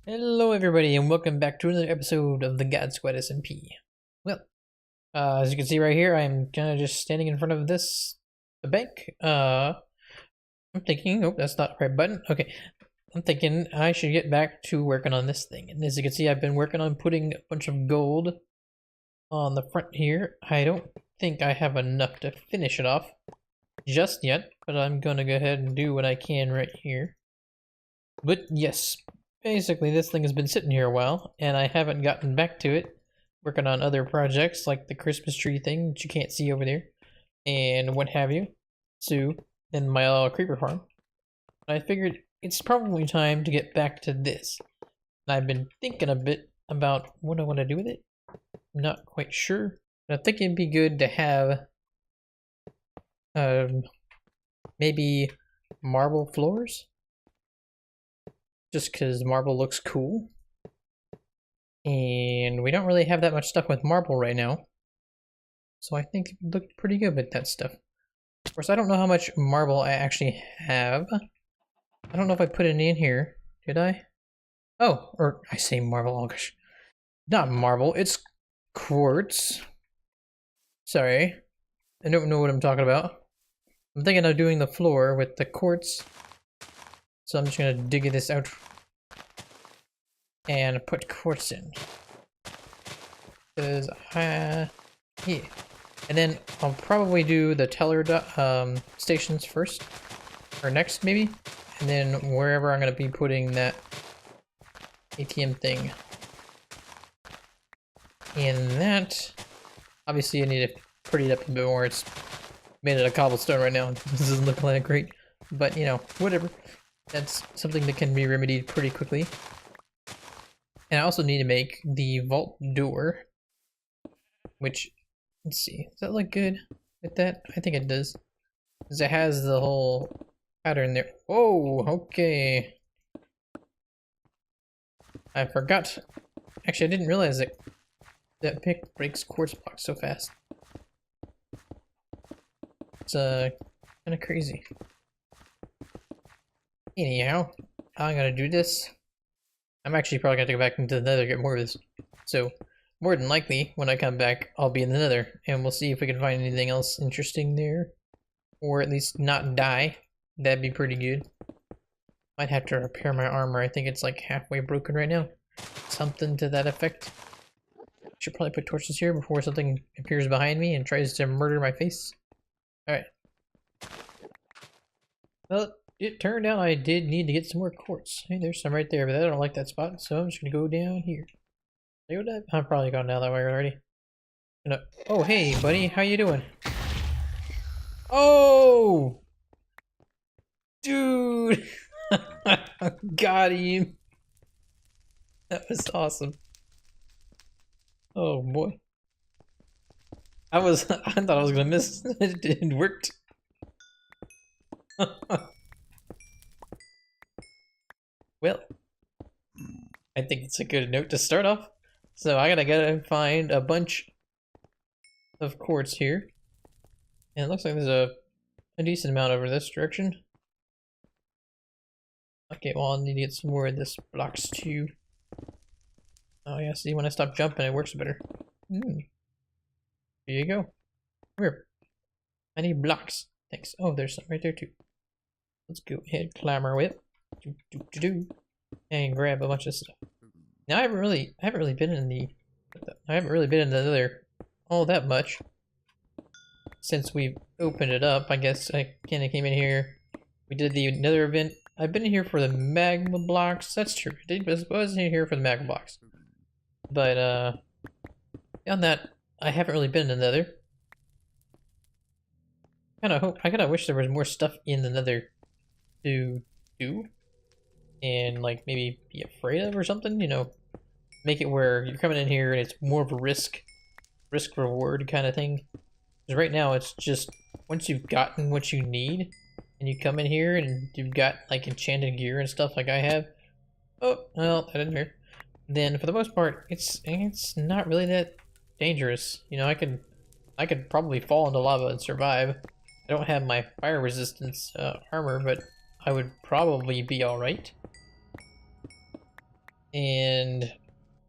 Hello everybody and welcome back to another episode of the GodSquad SMP. Well, as you can see right here, I'm kind of just standing in front of the bank. I'm thinking, oh, that's not the right button. Okay, I'm thinking I should get back to working on this thing. And as you can see, I've been working on putting a bunch of gold on the front here. I don't think I have enough to finish it off just yet, but I'm gonna go ahead and do what I can right here. But yes, basically this thing has been sitting here a while, and I haven't gotten back to it, working on other projects like the Christmas tree thing that you can't see over there, and what have you, and my little creeper farm. I figured it's probably time to get back to this. And I've been thinking a bit about what I want to do with it. I'm not quite sure, but I think it'd be good to have maybe marble floors. Just because marble looks cool. And we don't really have that much stuff with marble right now. So I think it would look pretty good with that stuff. Of course, I don't know how much marble I actually have. I don't know if I put it in here. Did I? Oh, or I say marble. Oh gosh. Not marble, it's quartz. Sorry. I don't know what I'm talking about. I'm thinking of doing the floor with the quartz. So I'm just gonna dig this out and put quartz in. Because yeah. And then I'll probably do the teller stations first, or next maybe, and then wherever I'm gonna be putting that ATM thing. And that, obviously I need to pretty it up a bit more. It's made out of cobblestone right now. This doesn't look like great, but you know, whatever. That's something that can be remedied pretty quickly. And I also need to make the vault door, which, let's see, does that look good with that? I think it does, because it has the whole pattern there. Whoa, okay. I forgot. Actually, I didn't realize that pick breaks quartz blocks so fast. It's kind of crazy. Anyhow, I'm gonna do this. I'm actually probably gonna go back into the nether, get more of this. So, more than likely, when I come back, I'll be in the nether, and we'll see if we can find anything else interesting there. Or at least not die. That'd be pretty good. Might have to repair my armor. I think it's like halfway broken right now. Something to that effect. Should probably put torches here before something appears behind me and tries to murder my face. Alright. Well, it turned out I did need to get some more quartz. Hey, there's some right there, but I don't like that spot, so I'm just gonna go down here. I'm probably gone down that way already. Oh, hey, buddy, how you doing? Oh! Dude! Got him! That was awesome. Oh, boy. I thought I was gonna miss. It worked. Well, I think it's a good note to start off. So I gotta find a bunch of quartz here. And it looks like there's a decent amount over this direction. Okay, well I'll need to get some more of this blocks too. Oh yeah, see, when I stop jumping it works better. Here you go. Come here. I need blocks. Thanks. Oh, there's some right there too. Let's go ahead, climb our whip. And grab a bunch of stuff. Now I haven't really been in the nether all that much since we opened it up. I guess I kinda came in here. We did the nether event. I've been here for the magma blocks. That's true. I wasn't here for the magma blocks. But beyond that, I haven't really been in the nether. I kinda wish there was more stuff in the nether to do. And like maybe be afraid of or something, you know, make it where you're coming in here and it's more of a risk reward kind of thing. Because right now it's just once you've gotten what you need and you come in here and you've got like enchanted gear and stuff like I have. Oh, well, that didn't hurt. Then for the most part, it's not really that dangerous. You know, I could probably fall into lava and survive. I don't have my fire resistance armor, but I would probably be alright. and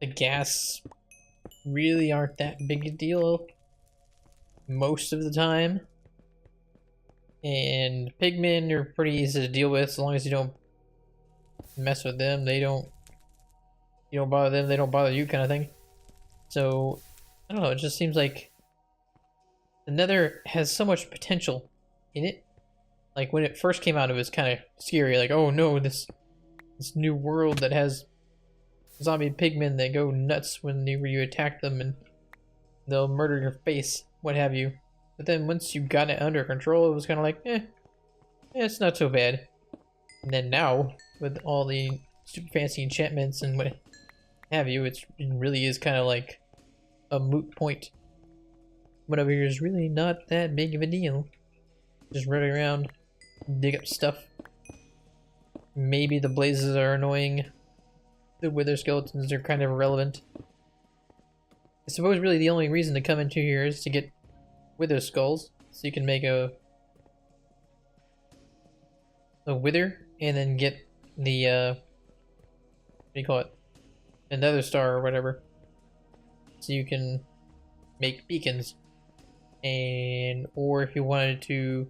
the gas really aren't that big a deal most of the time. And pigmen are pretty easy to deal with as long as you don't mess with them. You don't bother them, they don't bother you, kind of thing. So I don't know, it just seems like the Nether has so much potential in it. Like when it first came out, it was kind of scary, like, oh no, this new world that has zombie pigmen that go nuts when you attack them and they'll murder your face, what have you. But then once you got it under control, it was kind of like, it's not so bad. And then now, with all the super fancy enchantments and what have you, it really is kind of like a moot point. But over here is really not that big of a deal. Just running around, dig up stuff. Maybe the blazes are annoying. The wither skeletons are kind of irrelevant. I suppose really the only reason to come into here is to get wither skulls, so you can make a wither and then get the what do you call it, another star or whatever, so you can make beacons. And or if you wanted to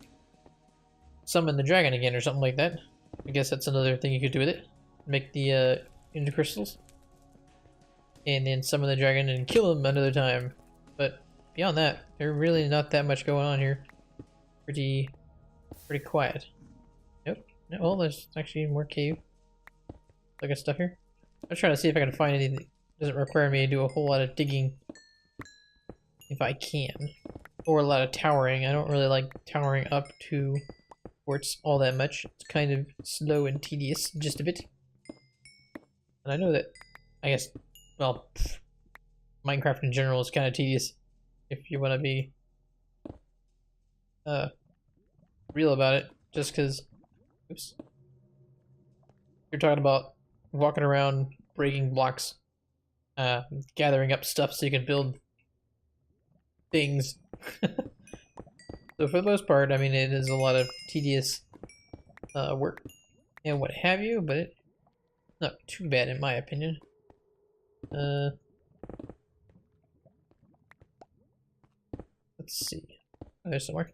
summon the dragon again or something like that, I guess that's another thing you could do with it. Make the ender crystals and then summon the dragon and kill him another time. But beyond that, there's really not that much going on here. Pretty quiet. Nope. No, well, there's actually more cave like stuff here. I'm trying to see if I can find anything that doesn't require me to do a whole lot of digging, if I can, or a lot of towering. I don't really like towering up to forts all that much. It's kind of slow and tedious, just a bit. And I know that, I guess, well, Minecraft in general is kind of tedious if you want to be real about it, just because, oops, you're talking about walking around, breaking blocks, gathering up stuff so you can build things. So for the most part, I mean, it is a lot of tedious work and what have you, but it's not too bad in my opinion. Let's see. Oh, there's somewhere.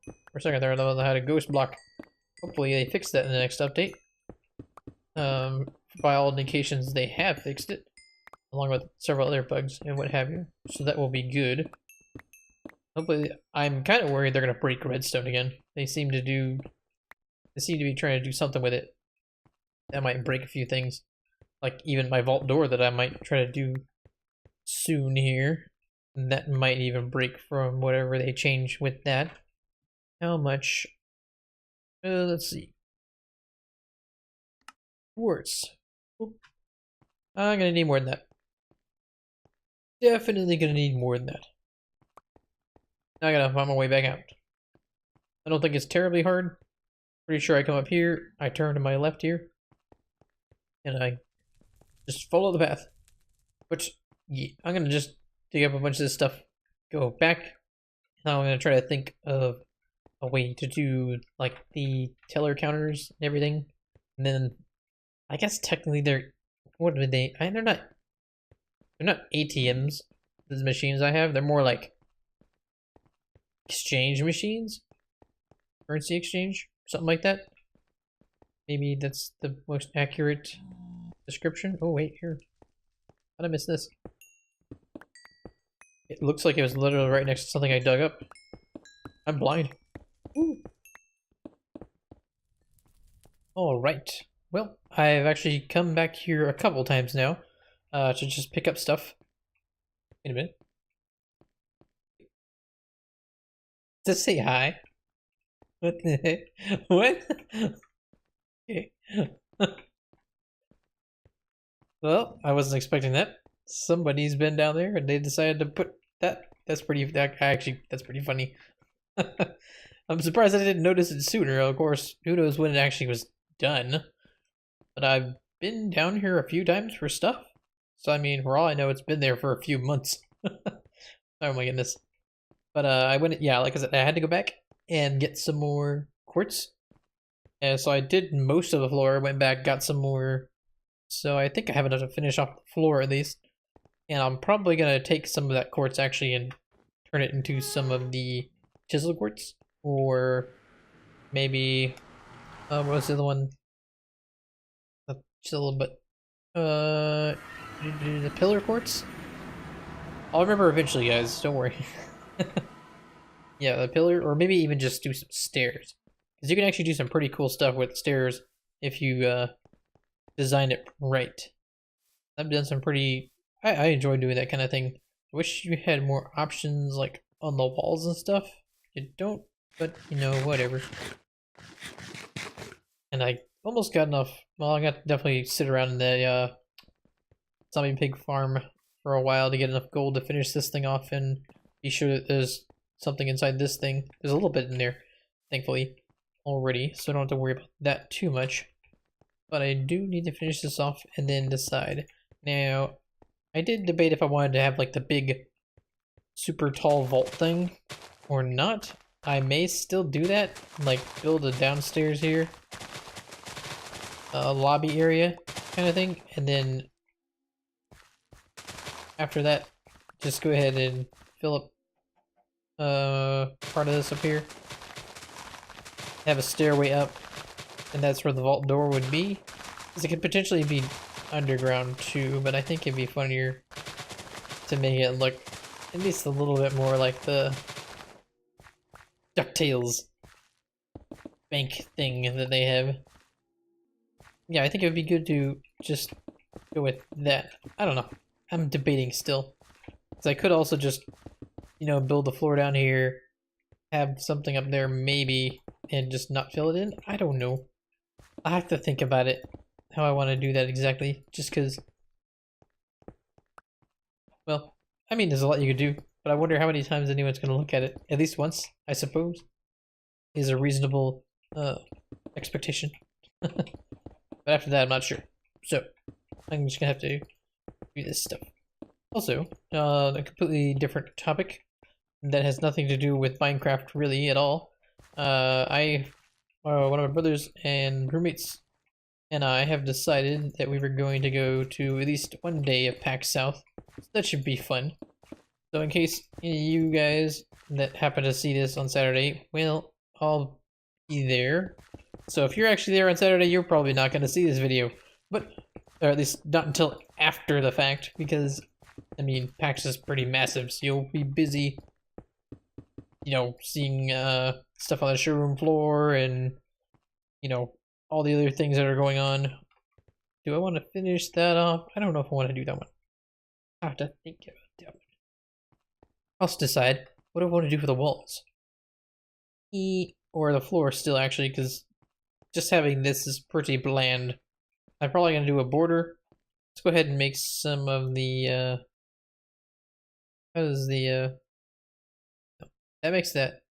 For a second there, I thought I had a ghost block. Hopefully they fix that in the next update. By all indications, they have fixed it, along with several other bugs and what have you. So that will be good. Hopefully, I'm kind of worried they're gonna break redstone again. They seem to be trying to do something with it that might break a few things, like even my vault door that I might try to do soon here. That might even break from whatever they change with that. How much? Let's see. Quartz. I'm gonna need more than that. Definitely gonna need more than that. Now I gotta find my way back out. I don't think it's terribly hard. Pretty sure I come up here, I turn to my left here, and I just follow the path. Which, yeah, I'm gonna just dig up a bunch of this stuff, go back. Now I'm gonna try to think of a way to do like the teller counters and everything. And then I guess technically they're they're not ATMs, these machines I have. They're more like exchange machines, currency exchange, something like that. Maybe that's the most accurate description. Oh wait, here, how did I miss this? It looks like it was literally right next to something I dug up. I'm blind. Ooh. All right. Well, I've actually come back here a couple times now to just pick up stuff. Wait a minute. Just say hi. What the heck? What? Okay. Well, I wasn't expecting that. Somebody's been down there and they decided to put that. That's pretty funny. I'm surprised I didn't notice it sooner. Of course, who knows when it actually was done. But I've been down here a few times for stuff. So I mean, for all I know, it's been there for a few months. Oh my goodness. But I went, yeah, like I said, I had to go back and get some more quartz. And so I did most of the floor, went back, got some more So I think I have enough to finish off the floor at least. And I'm probably going to take some of that quartz actually and turn it into some of the chisel quartz. Or maybe, what was the other one? Not chisel, but, the pillar quartz? I'll remember eventually, guys, don't worry. Yeah, the pillar, or maybe even just do some stairs. Because you can actually do some pretty cool stuff with stairs if you, design it right. I've done some pretty... I enjoy doing that kind of thing. I wish you had more options, like, on the walls and stuff. You don't, but, you know, whatever. And I almost got enough... Well, I got to definitely sit around in the, zombie pig farm for a while to get enough gold to finish this thing off and be sure that there's something inside this thing. There's a little bit in there, thankfully, already, so I don't have to worry about that too much. But I do need to finish this off and then decide. Now, I did debate if I wanted to have like the big super tall vault thing or not. I may still do that, like build a downstairs here, a lobby area kind of thing, and then after that, just go ahead and fill up part of this up here. Have a stairway up, and that's where the vault door would be. Because it could potentially be underground too, but I think it'd be funnier to make it look at least a little bit more like the DuckTales bank thing that they have. Yeah, I think it would be good to just go with that. I don't know. I'm debating still. Because I could also just, you know, build the floor down here, have something up there maybe, and just not fill it in. I don't know. I have to think about it, how I want to do that exactly, just because, well, I mean, there's a lot you could do, but I wonder how many times anyone's going to look at it. At least once, I suppose, is a reasonable expectation. But after that, I'm not sure. So, I'm just going to have to do this stuff. Also, a completely different topic that has nothing to do with Minecraft really at all. One of my brothers and roommates and I have decided that we were going to go to at least one day of PAX South. So that should be fun. So in case you guys that happen to see this on Saturday, well, I'll be there. So if you're actually there on Saturday, you're probably not going to see this video. But, or at least not until after the fact, because, I mean, PAX is pretty massive, so you'll be busy, you know, seeing stuff on the showroom floor and, you know, all the other things that are going on. Do I want to finish that off? I don't know if I want to do that one. I have to think about that one. I'll decide what do I want to do for the walls. Or the floor still, actually, because just having this is pretty bland. I'm probably going to do a border. Let's go ahead and make some of the, how does the, that makes that.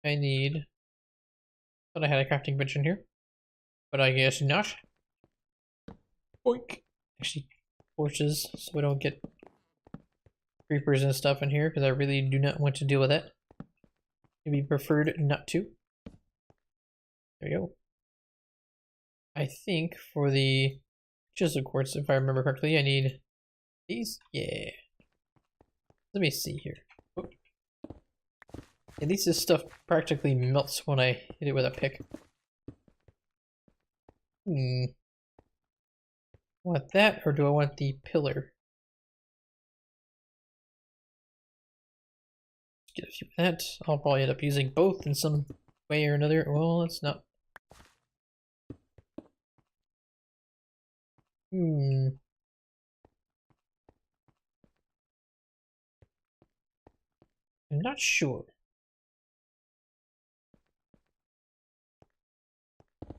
I need, thought I had a crafting bench in here, but I guess not. Boink. Actually, torches, so we don't get creepers and stuff in here, because I really do not want to deal with that. It'd be preferred not to. There we go. I think for the chisel quartz, if I remember correctly, I need these. Yeah. Let me see here. Oh. At least this stuff practically melts when I hit it with a pick. Want that, or do I want the pillar? Get a few of that. I'll probably end up using both in some way or another. Well, it's not. I'm not sure.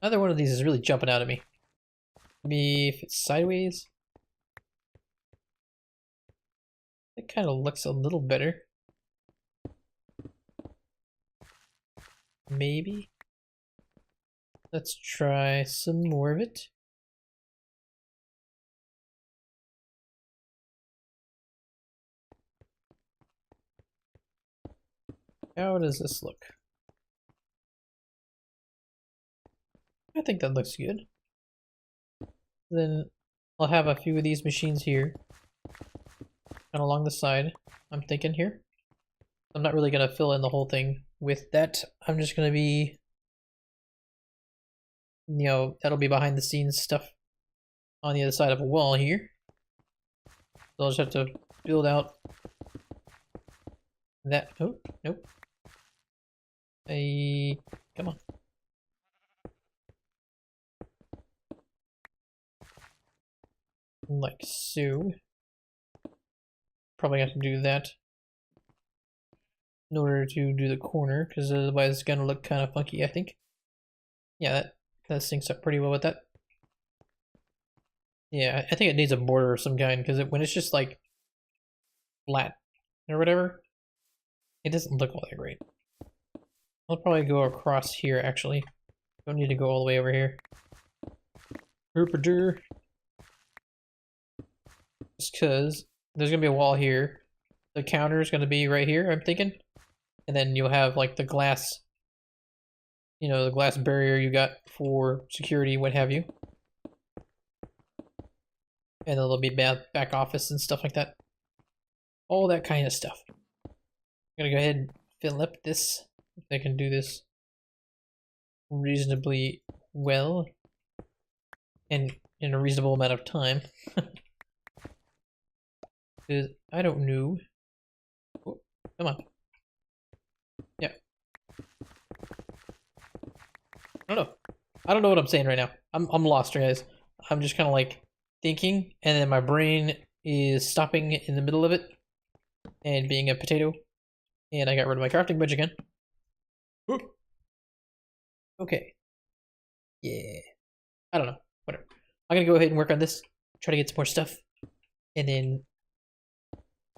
Either one of these is really jumping out at me. Maybe if it's sideways. It kind of looks a little better. Maybe. Let's try some more of it. How does this look? I think that looks good. Then I'll have a few of these machines here. And along the side, I'm thinking here. I'm not really gonna fill in the whole thing with that. I'm just gonna be, you know, that'll be behind the scenes stuff on the other side of a wall here. So I'll just have to build out that. Oh, nope. Come on. Like so. Probably have to do that in order to do the corner, because otherwise it's gonna look kind of funky, I think. Yeah, that syncs up pretty well with that. Yeah, I think it needs a border of some kind, because when it's just like flat or whatever, it doesn't look all that great. I'll probably go across here, actually. Don't need to go all the way over here. Just because there's gonna be a wall here. The counter is gonna be right here, I'm thinking. And then you'll have like the glass, you know, the glass barrier you got for security, what have you. And then there'll be back office and stuff like that. All that kind of stuff. I'm gonna go ahead and fill up this, if I can do this reasonably well and in a reasonable amount of time. Because I don't know. Oh, come on. Yeah. I don't know. I don't know what I'm saying right now. I'm lost, guys. I'm just kind of like thinking, and then my brain is stopping in the middle of it and being a potato. And I got rid of my crafting bench again. Ooh. Okay. Yeah. I don't know. Whatever. I'm gonna go ahead and work on this. Try to get some more stuff. And then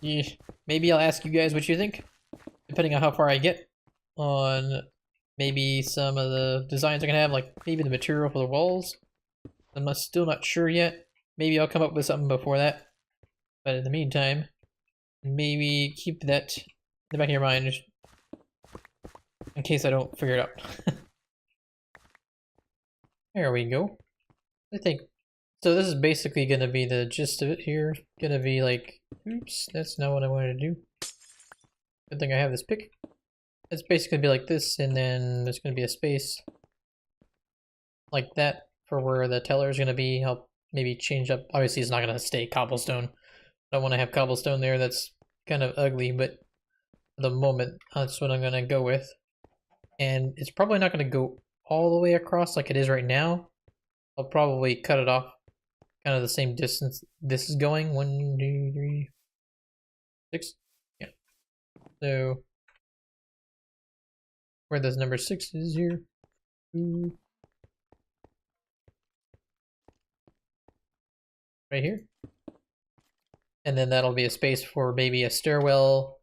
yeah, maybe I'll ask you guys what you think, depending on how far I get on maybe some of the designs I can have, like maybe the material for the walls. I'm still not sure yet. Maybe I'll come up with something before that. But in the meantime, maybe keep that in the back of your mind, just in case I don't figure it out. There we go. I think so. This is basically gonna be the gist of it here. Gonna be like, oops, that's not what I wanted to do. Good thing I have this pick. It's basically gonna be like this, and then there's gonna be a space like that for where the teller is gonna be. I'll maybe change up. Obviously, it's not gonna stay cobblestone. I don't want to have cobblestone there. That's kind of ugly, but for the moment, that's what I'm gonna go with. And it's probably not gonna go all the way across like it is right now. I'll probably cut it off kind of the same distance this is going. 1, 2, 3, 6. Yeah. So where this number 6 is here. 2. Right here. And then that'll be a space for maybe a stairwell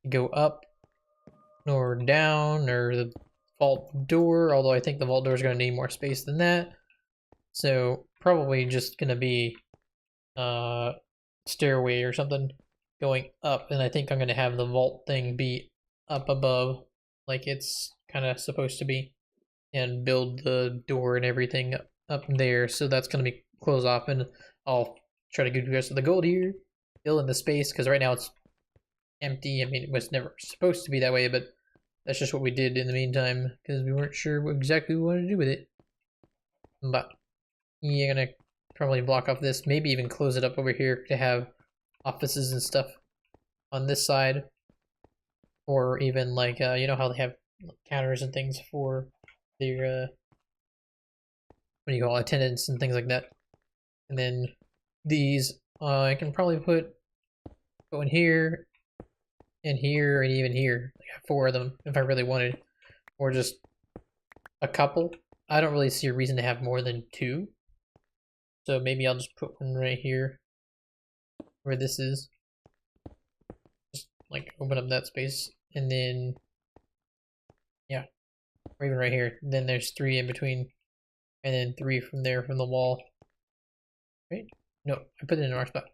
to go up or down, or the vault door, although I think the vault door is going to need more space than that. So probably just going to be stairway or something going up, and I think I'm going to have the vault thing be up above like it's kind of supposed to be, and build the door and everything up there. So that's going to be closed off, and I'll try to get the rest of the gold here, fill in the space, because right now it's empty. I mean, it was never supposed to be that way, but that's just what we did in the meantime, because we weren't sure what exactly we wanted to do with it. But you're gonna probably block off this, maybe even close it up over here to have offices and stuff on this side, or even like you know how they have counters and things for their what do you call it, attendance and things like that. And then these I can probably go in here and here and even here. I got 4 of them if I really wanted, or just a couple. I don't really see a reason to have more than 2, so maybe I'll just put one right here where this is. Just like open up that space, and then yeah, or even right here. Then there's 3 in between, and then 3 from there from the wall. Right? No, I put it in the wrong spot.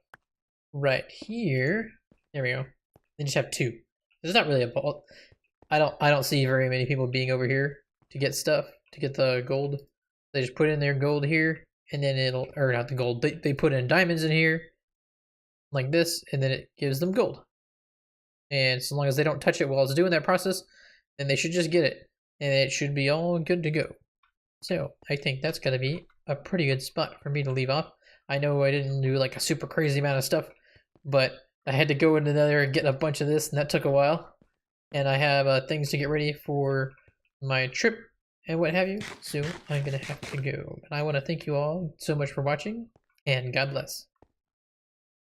Right here. There we go. They just have 2. There's not really a vault. I don't see very many people being over here to get stuff, to get the gold. They just put in their gold here, and then it'll, or not the gold, they put in diamonds in here, like this, and then it gives them gold. And so long as they don't touch it while it's doing that process, then they should just get it, and it should be all good to go. So I think that's gonna be a pretty good spot for me to leave off. I know I didn't do like a super crazy amount of stuff, but I had to go into Nether and get a bunch of this, and that took a while. And I have things to get ready for my trip and what have you, so I'm gonna have to go. And I want to thank you all so much for watching, and God bless.